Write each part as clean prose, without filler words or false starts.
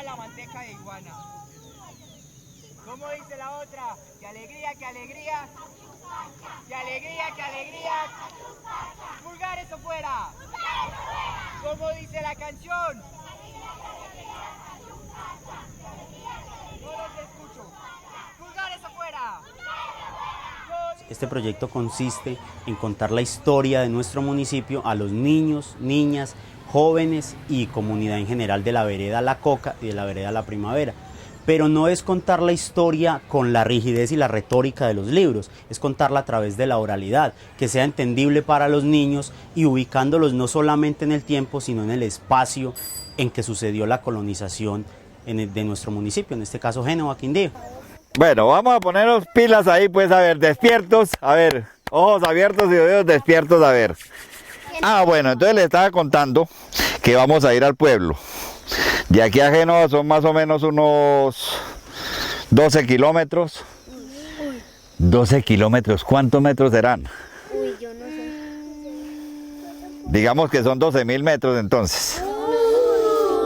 la manteca de iguana. ¿Cómo dice la otra? ¡Qué alegría, qué alegría! ¡Qué alegría, qué alegría! ¡Pulgares afuera! ¿Cómo dice la canción? No los escucho. ¡Pulgares afuera! Este proyecto consiste en contar la historia de nuestro municipio a los niños, niñas, jóvenes y comunidad en general de la vereda La Coca y de la vereda La Primavera. Pero no es contar la historia con la rigidez y la retórica de los libros, es contarla a través de la oralidad, que sea entendible para los niños y ubicándolos no solamente en el tiempo, sino en el espacio en que sucedió la colonización de nuestro municipio, en este caso Génova, Quindío. Bueno, vamos a ponernos pilas ahí, pues, a ver, despiertos, a ver, ojos abiertos y oídos despiertos, a ver. Bueno, entonces les estaba contando que vamos a ir al pueblo. De aquí a Génova son más o menos unos 12 kilómetros. 12 kilómetros, ¿cuántos metros serán? Uy, yo no sé. Digamos que son 12.000 metros entonces.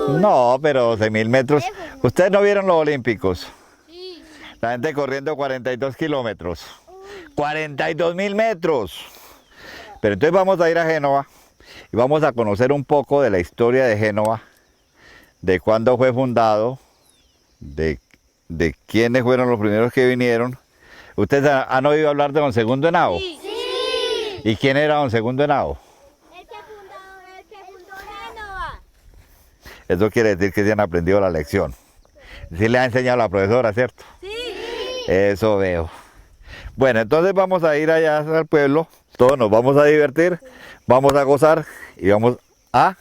No, pero 12.000 metros. ¿Ustedes no vieron los Olímpicos? Sí. La gente corriendo 42 kilómetros. 42.000 metros. Pero entonces vamos a ir a Génova y vamos a conocer un poco de la historia de Génova, de cuándo fue fundado, de quiénes fueron los primeros que vinieron. ¿Ustedes han oído hablar de don Segundo Henao? Sí. ¿Y quién era don Segundo Henao? El que fundó Génova. Eso quiere decir que se han aprendido la lección. Sí le ha enseñado la profesora, ¿cierto? Sí. Eso veo. Bueno, entonces vamos a ir allá al pueblo, todos nos vamos a divertir, vamos a gozar y vamos a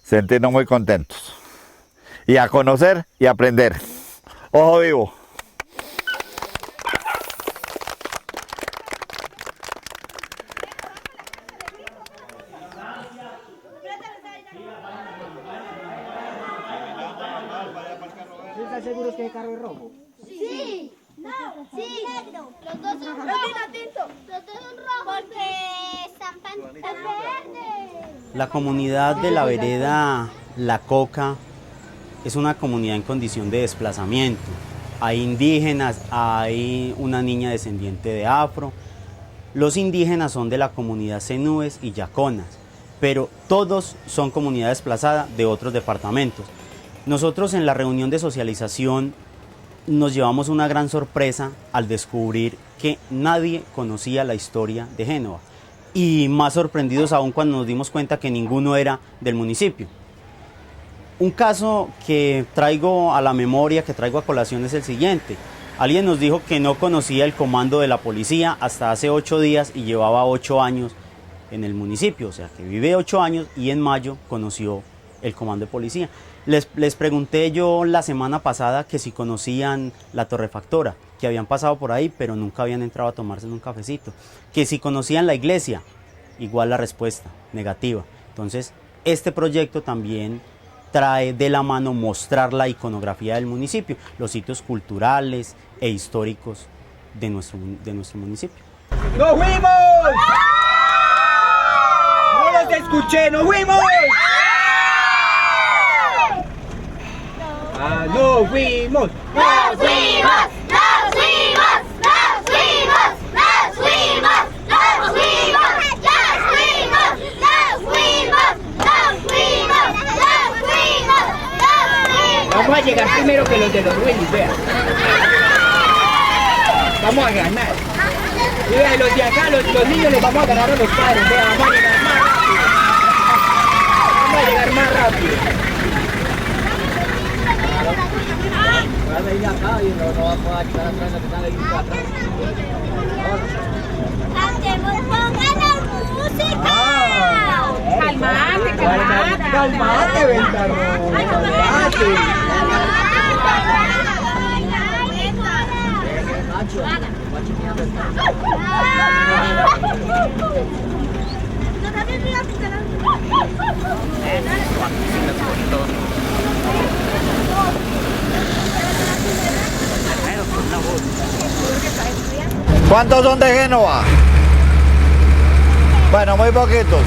sentirnos muy contentos. Y a conocer y aprender. Ojo vivo. ¿Están seguros que el carro es rojo? Sí. No, sí. Negro. Los dos son rojos. Los dos son rojos. Porque están verdes. La comunidad de la vereda La Coca es una comunidad en condición de desplazamiento. Hay indígenas, hay una niña descendiente de afro. Los indígenas son de la comunidad cenúes y yaconas, pero todos son comunidad desplazada de otros departamentos. Nosotros en la reunión de socialización nos llevamos una gran sorpresa al descubrir que nadie conocía la historia de Génova. Y más sorprendidos aún cuando nos dimos cuenta que ninguno era del municipio. Un caso que traigo a la memoria, que traigo a colación es el siguiente. Alguien nos dijo que no conocía el comando de la policía hasta hace 8 días y llevaba 8 años en el municipio. O sea, que vive 8 años y en mayo conoció el comando de policía. Les pregunté yo la semana pasada que si conocían la torrefactora, que habían pasado por ahí, pero nunca habían entrado a tomarse un cafecito. Que si conocían la iglesia, igual la respuesta, negativa. Entonces, este proyecto también trae de la mano mostrar la iconografía del municipio, los sitios culturales e históricos de nuestro municipio. ¡Nos fuimos! ¡No los escuché! ¡Nos fuimos! ¡Nos fuimos! ¡Nos fuimos! ¡Nos fuimos! ¡Nos fuimos! ¡Nos fuimos! ¡Nos fuimos! ¡Nos fuimos! ¡Nos fuimos! ¡Nos fuimos! ¡Nos fuimos! ¡Nos fuimos! Vamos a llegar primero que los de los Willis, vean. Vamos a ganar. Y vean, los de acá, los niños les vamos a ganar a los padres, vean, vamos a llegar más rápido. Vamos a llegar más rápido. Vas a ir acá y no vamos a quitar atrás, no te ir atrás. ¡Pónganos música! Calmate, calmate, Ventarrón. Calmate. ¿Cuántos son de Génova? Bueno, muy poquitos.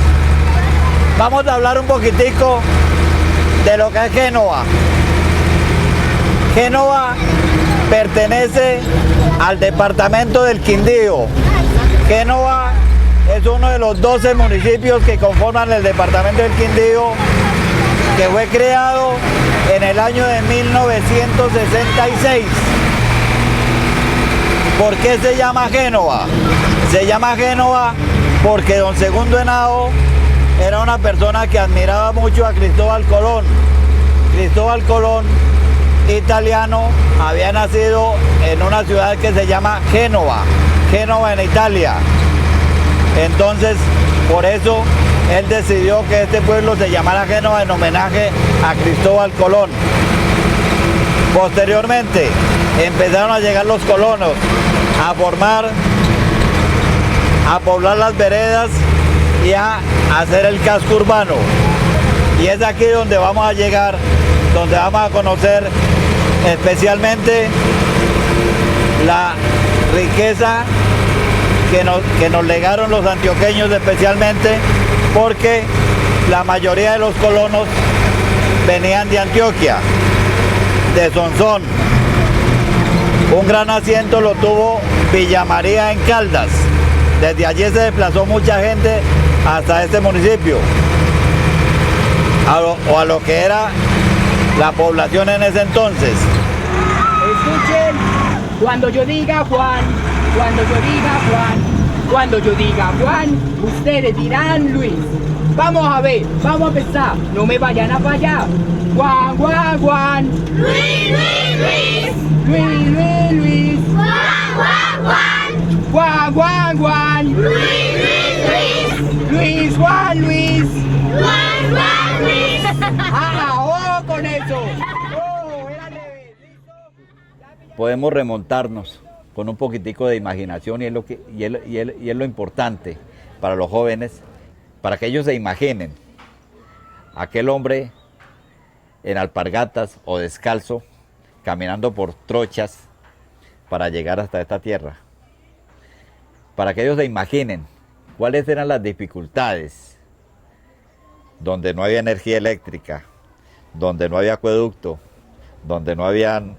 Vamos a hablar un poquitico de lo que es Génova. Génova pertenece al departamento del Quindío. Génova es uno de los 12 municipios que conforman el departamento del Quindío, que fue creado en el año de 1966. ¿Por qué se llama Génova? Se llama Génova porque don Segundo Henao era una persona que admiraba mucho a Cristóbal Colón. Cristóbal Colón, italiano, había nacido en una ciudad que se llama Génova, Génova en Italia. Entonces, por eso él decidió que este pueblo se llamara Génova en homenaje a Cristóbal Colón. Posteriormente, empezaron a llegar los colonos a poblar las veredas y a hacer el casco urbano. Y es aquí donde vamos a llegar, donde vamos a conocer especialmente la riqueza que nos legaron los antioqueños, especialmente porque la mayoría de los colonos venían de Antioquia, de Sonsón. Un gran asiento lo tuvo Villa María en Caldas. Desde allí se desplazó mucha gente hasta este municipio, a lo que era la población en ese entonces. Escuchen, cuando yo diga Juan, cuando yo diga Juan, cuando yo diga Juan, ustedes dirán Luis. Vamos a ver, vamos a empezar, no me vayan a fallar. Juan, Juan, Juan. Luis, Luis, Luis. Luis, Luis, Luis. Juan, Juan, Juan. Juan, Juan, Juan. Luis, Luis, Luis. Luis, Juan, Luis. Juan, Juan, Luis. ¡Ah, oh, con eso! ¡Oh, era al revés! ¿Listo? Podemos remontarnos con un poquitico de imaginación y es lo importante para los jóvenes, para que ellos se imaginen aquel hombre en alpargatas o descalzo, caminando por trochas para llegar hasta esta tierra. Para que ellos se imaginen cuáles eran las dificultades, donde no había energía eléctrica, donde no había acueducto, donde no habían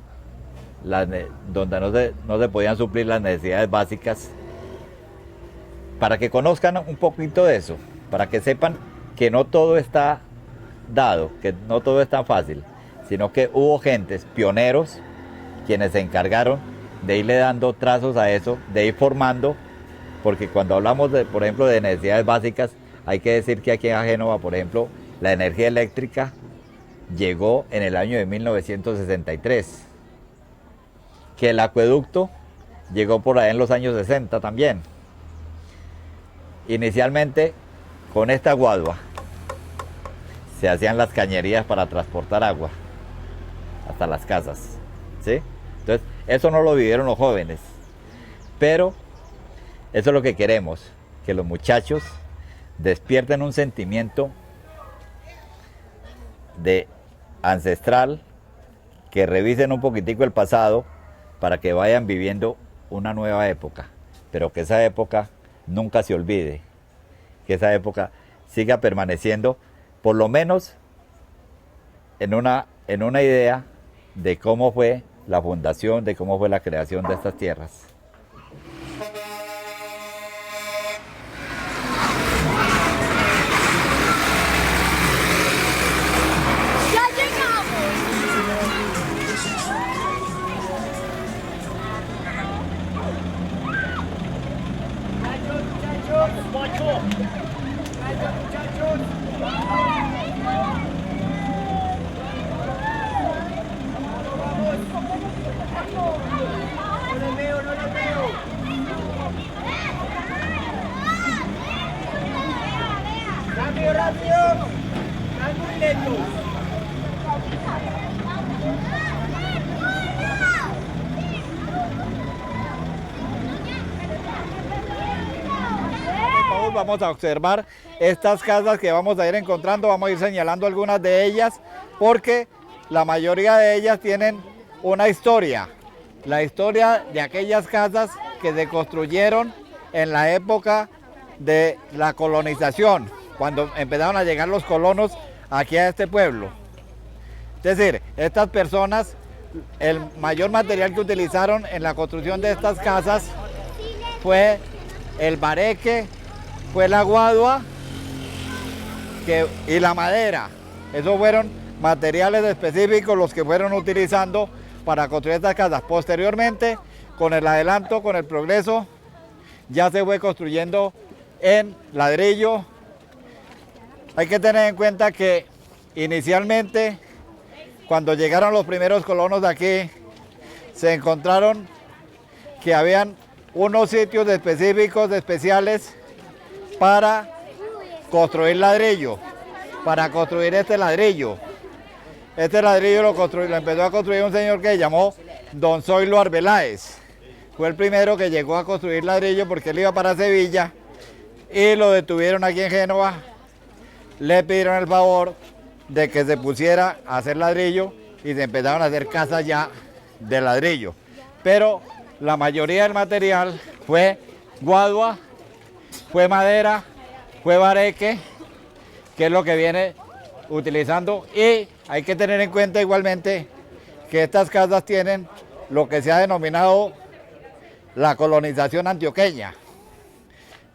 donde no se podían suplir las necesidades básicas, para que conozcan un poquito de eso, para que sepan que no todo está dado, que no todo es tan fácil, sino que hubo gentes, pioneros, quienes se encargaron de irle dando trazos a eso, de ir formando, porque cuando hablamos, por ejemplo, de necesidades básicas, hay que decir que aquí en Génova, por ejemplo, la energía eléctrica llegó en el año de 1963, que el acueducto llegó por ahí en los años 60 también. Inicialmente, con esta guadua, se hacían las cañerías para transportar agua hasta las casas, ¿sí? Entonces, eso no lo vivieron los jóvenes, pero eso es lo que queremos, que los muchachos despierten un sentimiento de ancestral, que revisen un poquitico el pasado para que vayan viviendo una nueva época, pero que esa época nunca se olvide, que esa época siga permaneciendo, por lo menos en una idea de cómo fue la fundación, de cómo fue la creación de estas tierras. Rápido, rápido. Están muy lentos. Vamos a observar estas casas que vamos a ir encontrando, vamos a ir señalando algunas de ellas, porque la mayoría de ellas tienen una historia, la historia de aquellas casas que se construyeron en la época de la colonización, cuando empezaron a llegar los colonos aquí a este pueblo. Es decir, estas personas el mayor material que utilizaron en la construcción de estas casas fue el bareque, fue la guadua y la madera. Esos fueron materiales específicos los que fueron utilizando para construir estas casas. Posteriormente, con el adelanto, con el progreso, ya se fue construyendo en ladrillo. Hay que tener en cuenta que inicialmente, cuando llegaron los primeros colonos de aquí, se encontraron que habían unos sitios específicos, especiales, para construir ladrillo, para construir este ladrillo. Este ladrillo lo empezó a construir un señor que se llamó Don Zoilo Arbeláez. Fue el primero que llegó a construir ladrillo porque él iba para Sevilla y lo detuvieron aquí en Génova. Le pidieron el favor de que se pusiera a hacer ladrillo y se empezaron a hacer casas ya de ladrillo. Pero la mayoría del material fue guadua, fue madera, fue bareque, que es lo que viene utilizando. Y hay que tener en cuenta igualmente que estas casas tienen lo que se ha denominado la colonización antioqueña.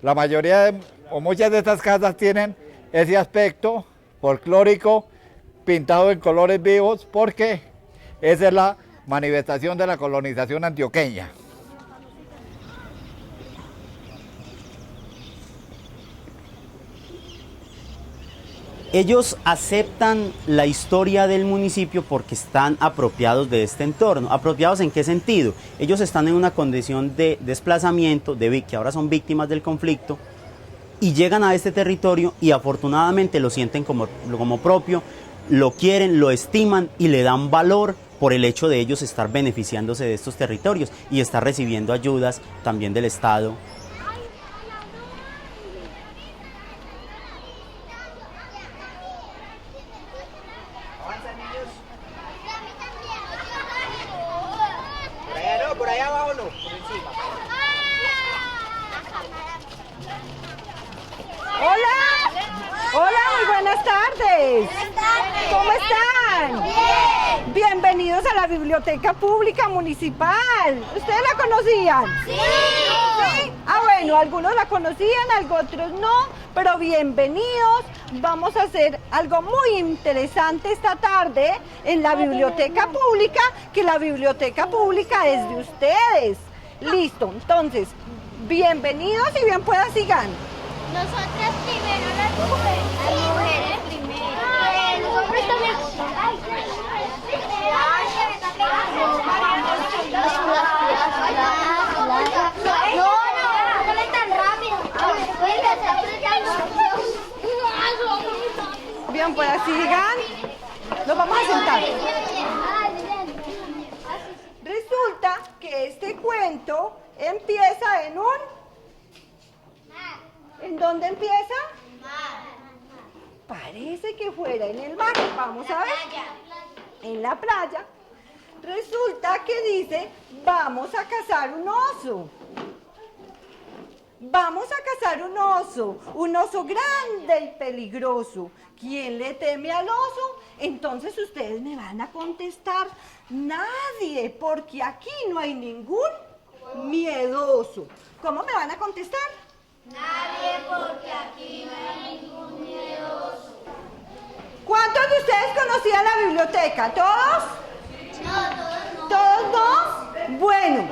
La mayoría o muchas de estas casas tienen ese aspecto folclórico pintado en colores vivos porque esa es la manifestación de la colonización antioqueña. Ellos aceptan la historia del municipio porque están apropiados de este entorno. ¿Apropiados en qué sentido? Ellos están en una condición de desplazamiento, que ahora son víctimas del conflicto, y llegan a este territorio y afortunadamente lo sienten como propio, lo quieren, lo estiman y le dan valor por el hecho de ellos estar beneficiándose de estos territorios y estar recibiendo ayudas también del Estado. Avanza, niños. Por allá no, por allá abajo no, por encima. Hola, hola, muy buenas tardes. ¿Cómo están? Bien. Bienvenidos a la Biblioteca Pública Municipal. ¿Ustedes la conocían? Sí. ¿Sí? Ah, bueno, algunos la conocían, otros no, pero bienvenidos. Vamos a hacer algo muy interesante esta tarde en la Biblioteca Pública, que la Biblioteca Pública es de ustedes. Listo, entonces, bienvenidos y bien puedan sigan. Nosotras primero, las mujeres primero. Los hombres también. No es tan rápido. Bien puedan sigan. Nos vamos a sentar. Resulta que este cuento empieza en un... ¿En dónde empieza? Parece que fuera en el mar. Vamos a ver. En la playa. Resulta que dice, vamos a cazar un oso. Vamos a cazar un oso grande y peligroso. ¿Quién le teme al oso? Entonces ustedes me van a contestar, nadie, porque aquí no hay ningún miedoso. ¿Cómo me van a contestar? Nadie, porque aquí no hay ningún miedoso. ¿Cuántos de ustedes conocían la biblioteca? ¿Todos? No, todos no. ¿Todos no? Bueno,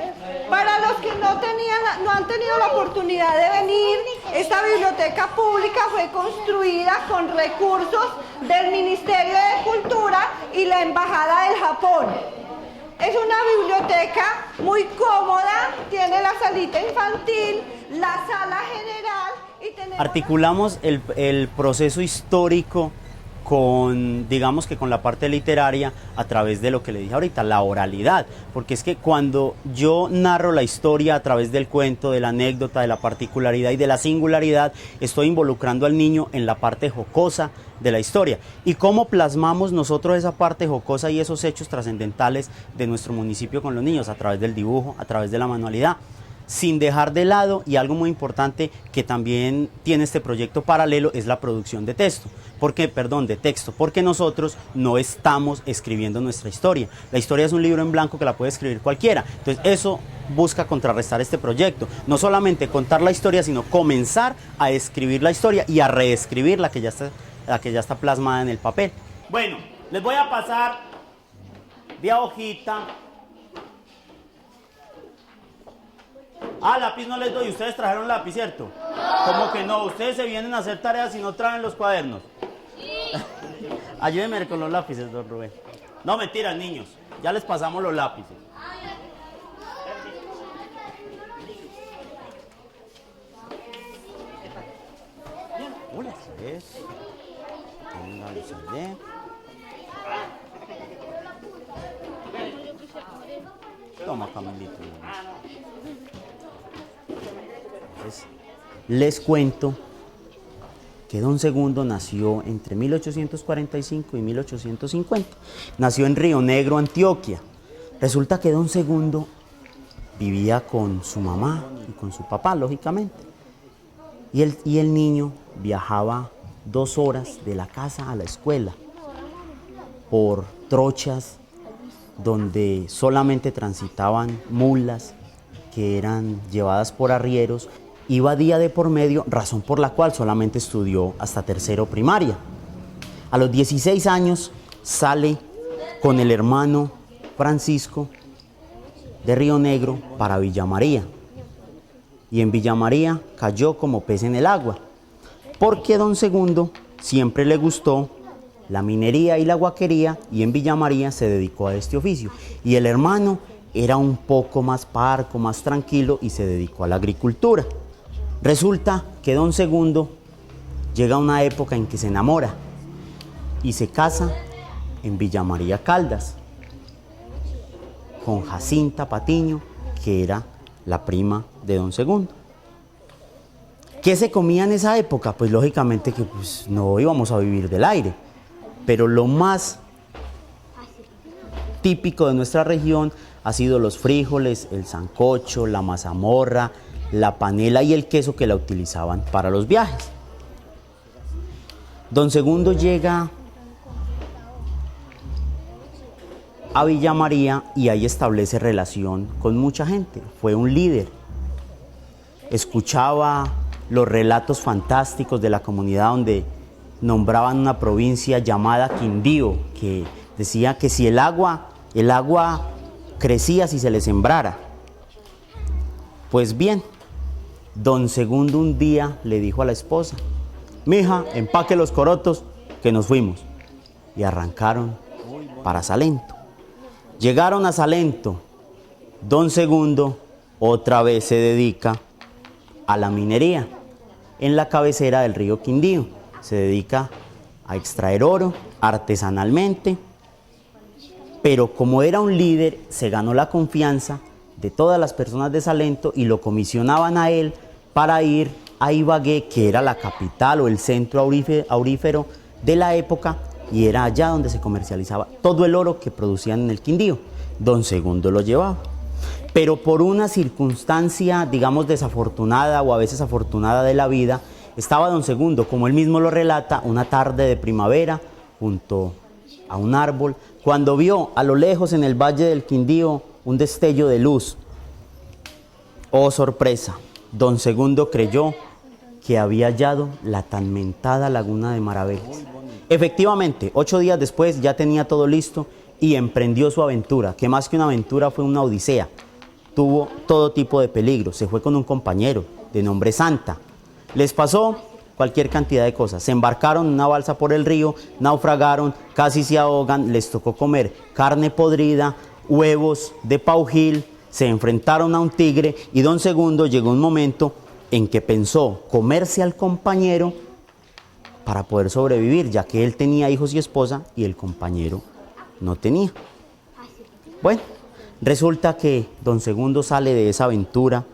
para los que no han tenido la oportunidad de venir, esta biblioteca pública fue construida con recursos del Ministerio de Cultura y la Embajada del Japón. Es una biblioteca muy cómoda, tiene la salita infantil, la sala general y tenemos... Articulamos el proceso histórico con, digamos que con la parte literaria a través de lo que le dije ahorita, la oralidad, porque es que cuando yo narro la historia a través del cuento, de la anécdota, de la particularidad y de la singularidad, estoy involucrando al niño en la parte jocosa de la historia. ¿Y cómo plasmamos nosotros esa parte jocosa y esos hechos trascendentales de nuestro municipio con los niños? A través del dibujo, a través de la manualidad. sin dejar de lado, y algo muy importante que también tiene este proyecto paralelo, es la producción de texto. De texto, porque nosotros no estamos escribiendo nuestra historia. La historia es un libro en blanco que la puede escribir cualquiera. Entonces eso busca contrarrestar este proyecto. No solamente contar la historia, sino comenzar a escribir la historia y a reescribir la que ya está plasmada en el papel. Bueno, les voy a pasar de a hojita. Lápiz no les doy. Ustedes trajeron lápiz, ¿cierto? ¿Cómo que no? Ustedes se vienen a hacer tareas y no traen los cuadernos. Ayúdenme con los lápices, don Rubén. No, mentiras, niños. Ya les pasamos los lápices. Hola, ¿sabes? Toma, Camilito. Entonces, les cuento que don Segundo nació entre 1845 y 1850. Nació en Río Negro, Antioquia. Resulta que don Segundo vivía con su mamá y con su papá, lógicamente. Y el niño viajaba 2 horas de la casa a la escuela por trochas donde solamente transitaban mulas que eran llevadas por arrieros. Iba día de por medio, razón por la cual solamente estudió hasta tercero primaria. A los 16 años sale con el hermano Francisco de Río Negro para Villa María. Y en Villa María cayó como pez en el agua, porque don Segundo siempre le gustó la minería y la huaquería, y en Villa María se dedicó a este oficio. Y el hermano era un poco más parco, más tranquilo, y se dedicó a la agricultura. Resulta que don Segundo llega a una época en que se enamora y se casa en Villa María Caldas con Jacinta Patiño, que era la prima de don Segundo. ¿Qué se comía en esa época? Pues lógicamente que no íbamos a vivir del aire, pero lo más típico de nuestra región ha sido los frijoles, el sancocho, la mazamorra, la panela y el queso que la utilizaban para los viajes. Don Segundo llega a Villa María y ahí establece relación con mucha gente. Fue un líder. Escuchaba los relatos fantásticos de la comunidad, donde nombraban una provincia llamada Quindío, que decía que si el agua crecía si se le sembrara. Pues bien, don Segundo un día le dijo a la esposa: mija, empaque los corotos que nos fuimos. Y arrancaron para Salento. Llegaron a Salento. Don Segundo otra vez se dedica a la minería en la cabecera del río Quindío. Se dedica a extraer oro artesanalmente, pero como era un líder, se ganó la confianza de todas las personas de Salento y lo comisionaban a él para ir a Ibagué, que era la capital o el centro aurífero de la época, y era allá donde se comercializaba todo el oro que producían en el Quindío. Don Segundo lo llevaba. Pero por una circunstancia, digamos, desafortunada o a veces afortunada de la vida, estaba don Segundo, como él mismo lo relata, una tarde de primavera junto a un árbol, cuando vio a lo lejos en el valle del Quindío un destello de luz. Oh, sorpresa, don Segundo creyó que había hallado la tan mentada laguna de Maraveles. Efectivamente, 8 días después ya tenía todo listo y emprendió su aventura, que más que una aventura fue una odisea. Tuvo todo tipo de peligros. Se fue con un compañero de nombre Santa. Les pasó cualquier cantidad de cosas. Se embarcaron en una balsa por el río, naufragaron, casi se ahogan, les tocó comer carne podrida, huevos de paujil, se enfrentaron a un tigre y don Segundo llegó un momento en que pensó comerse al compañero para poder sobrevivir, ya que él tenía hijos y esposa y el compañero no tenía. Bueno, resulta que don Segundo sale de esa aventura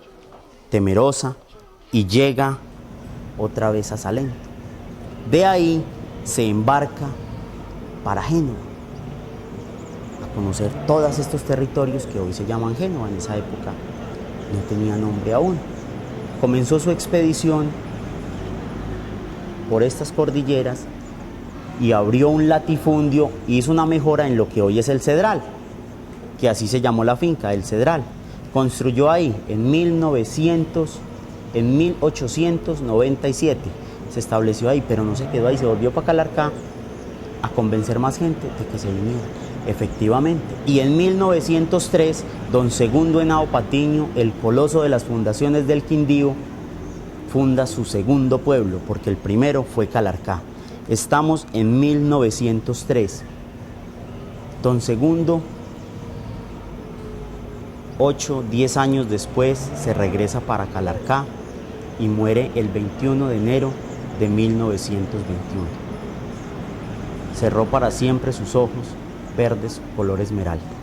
temerosa y llega otra vez a Salento. De ahí se embarca para Génova, a conocer todos estos territorios que hoy se llaman Génova. En esa época no tenía nombre aún. Comenzó su expedición por estas cordilleras y abrió un latifundio, hizo una mejora en lo que hoy es el Cedral, que así se llamó la finca, el Cedral. Construyó ahí en 1897, se estableció ahí, pero no se quedó ahí, se volvió para Calarcá a convencer más gente de que se viniera, efectivamente. Y en 1903, don Segundo Henao Patiño, el coloso de las fundaciones del Quindío, funda su segundo pueblo, porque el primero fue Calarcá. Estamos en 1903. Don Segundo, 8, 10 años después, se regresa para Calarcá y muere el 21 de enero de 1921. Cerró para siempre sus ojos verdes color esmeralda.